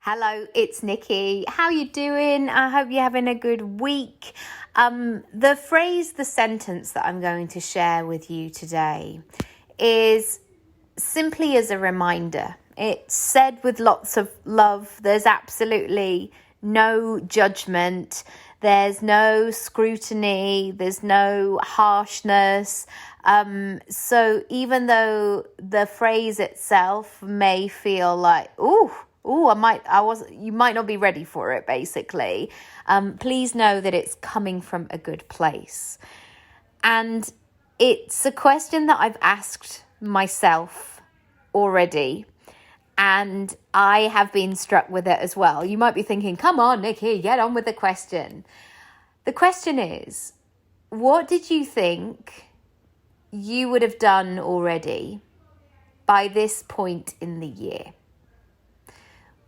Hello, it's Nikki. How you doing? I hope you're having a good week. The sentence that I'm going to share with you today is simply as a reminder. It's said with lots of love. There's absolutely no judgment. There's no scrutiny. There's no harshness. So even though the phrase itself may feel like, you might not be ready for it, basically. Please know that it's coming from a good place. And it's a question that I've asked myself already. And I have been struck with it as well. You might be thinking, come on, Nikki, get on with the question. The question is, what did you think you would have done already by this point in the year?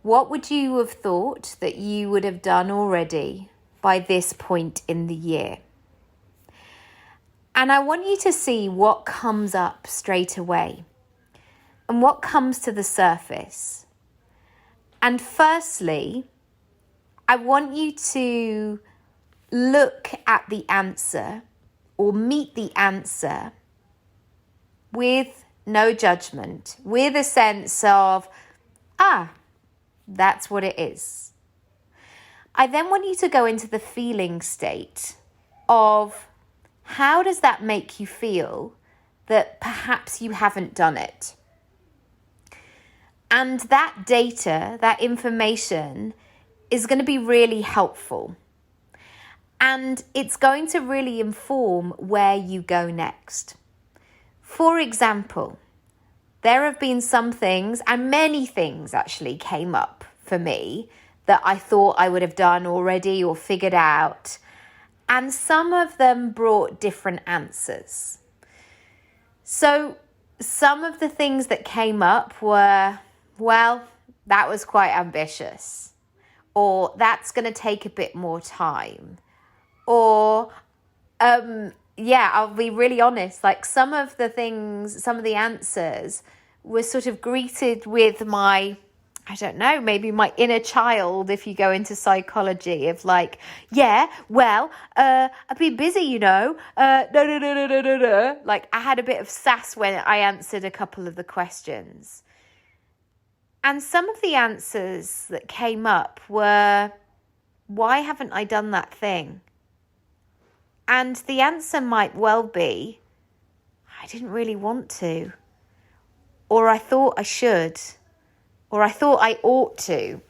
What would you have thought that you would have done already by this point in the year? And I want you to see what comes up straight away and what comes to the surface. And firstly, I want you to look at the answer or meet the answer with no judgment, with a sense of, that's what it is. I then want you to go into the feeling state of how does that make you feel that perhaps you haven't done it? And that data, that information is going to be really helpful. And it's going to really inform where you go next. For example, there have been some things, and many things actually came up for me that I thought I would have done already or figured out. And some of them brought different answers. So some of the things that came up were, well, that was quite ambitious. Or that's going to take a bit more time. Or, I'll be really honest, like some of the answers were sort of greeted with my inner child, if you go into psychology, of like, I've been busy, no. Like I had a bit of sass when I answered a couple of the questions. And some of the answers that came up were, why haven't I done that thing? And the answer might well be, I didn't really want to. Or I thought I should. Or I thought I ought to.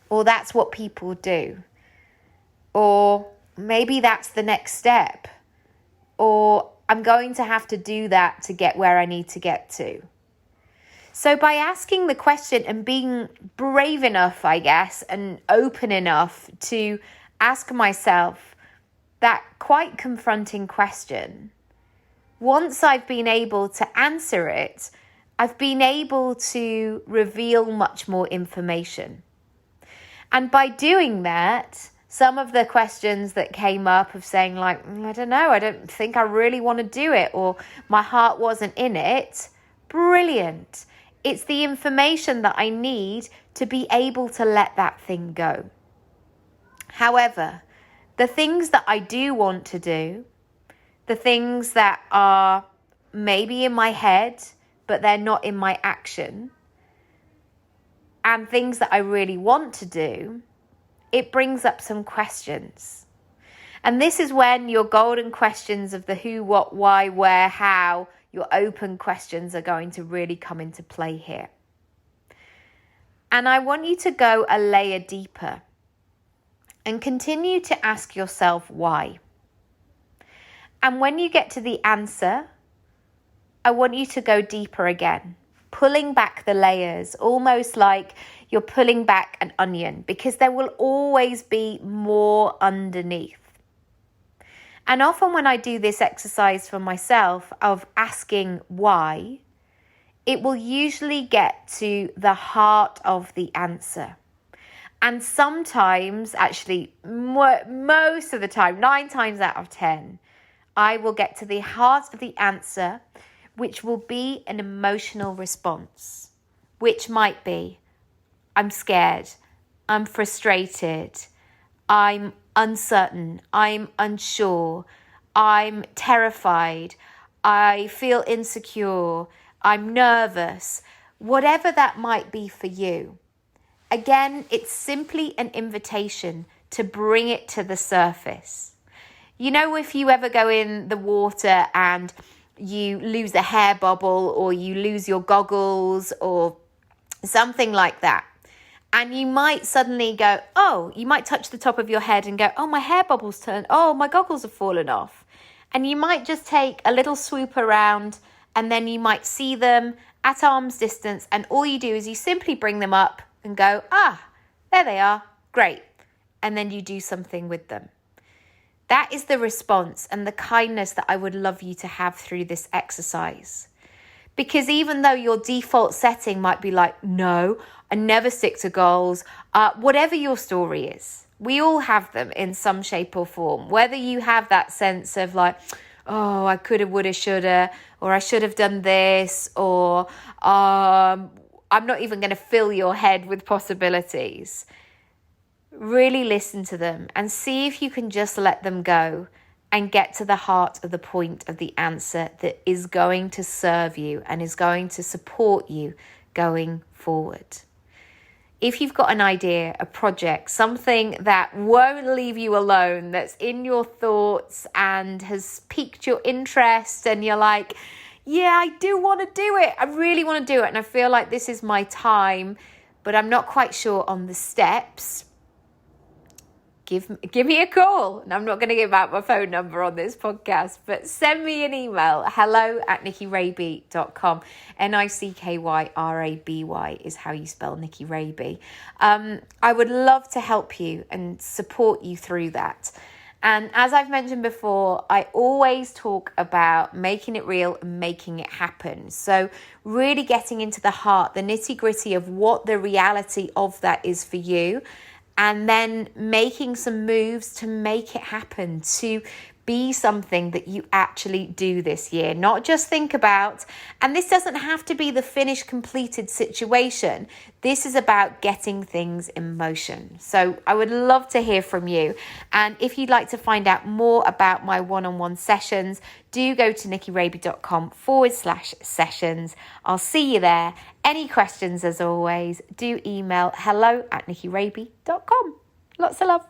Or that's what people do. Or maybe that's the next step. Or I'm going to have to do that to get where I need to get to. So by asking the question and being brave enough, I guess, and open enough to ask myself that quite confronting question, once I've been able to answer it, I've been able to reveal much more information. And by doing that, some of the questions that came up of saying like, I don't know, I don't think I really want to do it, or my heart wasn't in it, brilliant. It's the information that I need to be able to let that thing go. However, the things that I do want to do, the things that are maybe in my head, but they're not in my action, and things that I really want to do, it brings up some questions. And this is when your golden questions of the who, what, why, where, how, your open questions are going to really come into play here. And I want you to go a layer deeper and continue to ask yourself why. And when you get to the answer, I want you to go deeper again, pulling back the layers, almost like you're pulling back an onion, because there will always be more underneath. And often when I do this exercise for myself of asking why, it will usually get to the heart of the answer. And sometimes, actually, most of the time, 9 times out of 10, I will get to the heart of the answer, which will be an emotional response, which might be, I'm scared, I'm frustrated, I'm uncertain, I'm unsure, I'm terrified, I feel insecure, I'm nervous, whatever that might be for you. Again, it's simply an invitation to bring it to the surface. You know, if you ever go in the water and you lose a hair bubble or you lose your goggles or something like that, and you might suddenly go, oh, you might touch the top of your head and go, oh, my hair bubble's turned, oh, my goggles have fallen off. And you might just take a little swoop around and then you might see them at arm's distance, and all you do is you simply bring them up and go, there they are, great. And then you do something with them. That is the response and the kindness that I would love you to have through this exercise. Because even though your default setting might be like, no, I never stick to goals, whatever your story is, we all have them in some shape or form. Whether you have that sense of like, oh, I coulda, woulda, shoulda, or I should have done this, or I'm not even going to fill your head with possibilities. Really listen to them and see if you can just let them go and get to the heart of the point of the answer that is going to serve you and is going to support you going forward. If you've got an idea, a project, something that won't leave you alone, that's in your thoughts and has piqued your interest, and you're like, yeah, I do want to do it. I really want to do it. And I feel like this is my time, but I'm not quite sure on the steps. Give me a call. And I'm not going to give out my phone number on this podcast, but send me an email, hello@nickiraby.com. NICKYRABY is how you spell Nikki Raby. I would love to help you and support you through that. And as I've mentioned before, I always talk about making it real and making it happen. So really getting into the heart, the nitty-gritty of what the reality of that is for you, and then making some moves to make it happen, to be something that you actually do this year, not just think about. And this doesn't have to be the finished, completed situation. This is about getting things in motion. So I would love to hear from you. And if you'd like to find out more about my one-on-one sessions, do go to nickiraby.com/sessions. I'll see you there. Any questions, as always, do email hello@nickiraby.com. Lots of love.